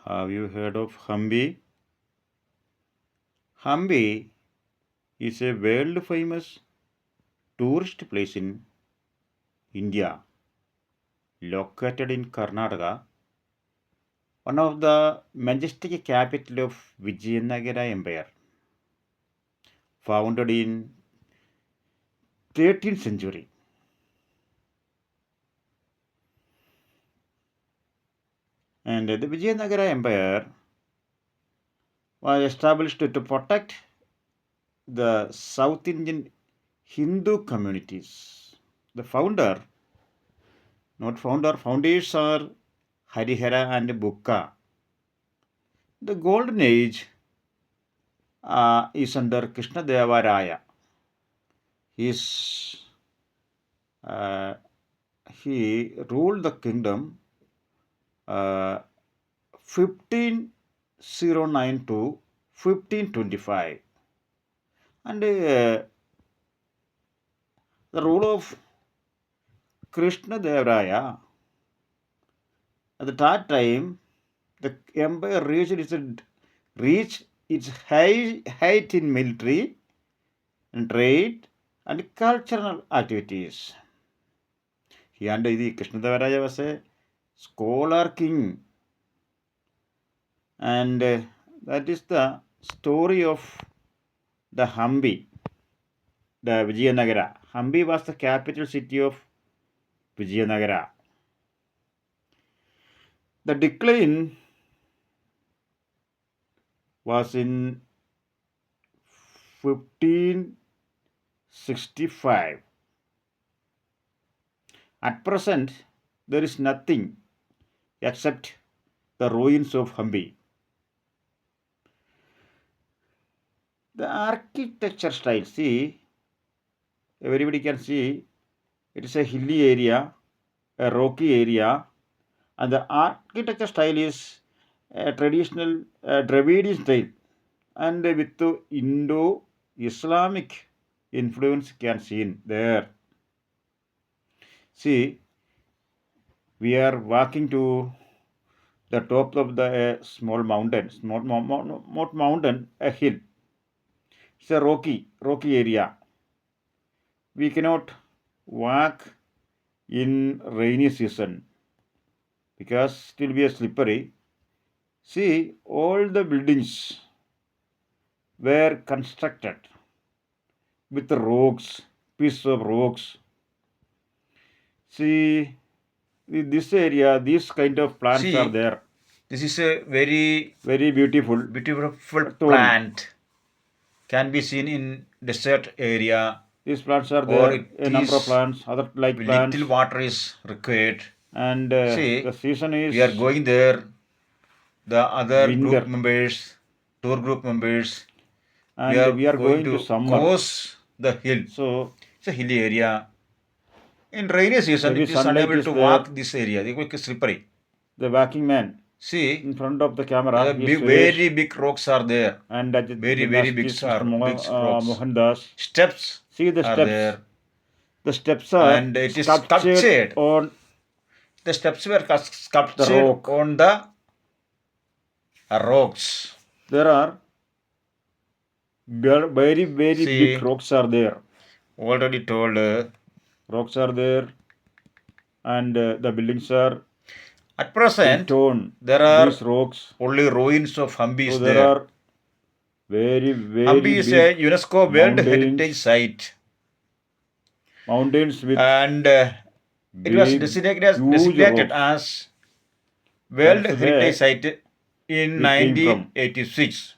Have you heard of Hampi? Hampi is a world famous tourist place in India, located in Karnataka, one of the majestic capital of Vijayanagara Empire, founded in 13th century. And the Vijayanagara Empire was established to protect the South Indian Hindu communities. The founders are Harihara and Bukka. The golden age is under Krishnadeva Raya. Uh, he ruled the kingdom 1509 to 1525. And the rule of Krishnadeva Raya, at that time, the empire reached its height in military and trade and cultural activities. And the Krishnadeva Raya was a scholar king, and that is the story of the Hampi, the Vijayanagara. Hampi was the capital city of Vijayanagara. The decline was in 1565. At present, there is nothing except the ruins of Hampi. The architecture style, see, everybody can see, it is a hilly area, a rocky area, and the architecture style is a traditional Dravidian style, and with the Indo-Islamic influence can seen there. See, we are walking to the top of the small mountain, a hill. It's a rocky area. We cannot walk in rainy season because it will be slippery. See, all the buildings were constructed with rocks, pieces of rocks. See, in this area, these kind of plants See, are there. This is a very beautiful plant. Can be seen in desert area. These plants are there. A number of plants, other like plants. Little water is required. And See, the season is. We are going there. The other winter. tour group members, and we are going to summer. Cross the hill. So it's a hilly area. In rainy season, it is unable to walk this area. They go slippery. The walking man. See, in front of the camera, very big rocks are there. And very big rocks. Mohandas. Steps. See the steps. There. The steps are and it is sculptured on. The steps were sculptured on the rocks. There are very big rocks are there. Already told. Rocks are there, and the buildings are. At present, there are these rocks. Only ruins of Hampi. So there are very Hampi is a UNESCO World Heritage Site. Mountains with and it was designated as World Heritage Site in 1986.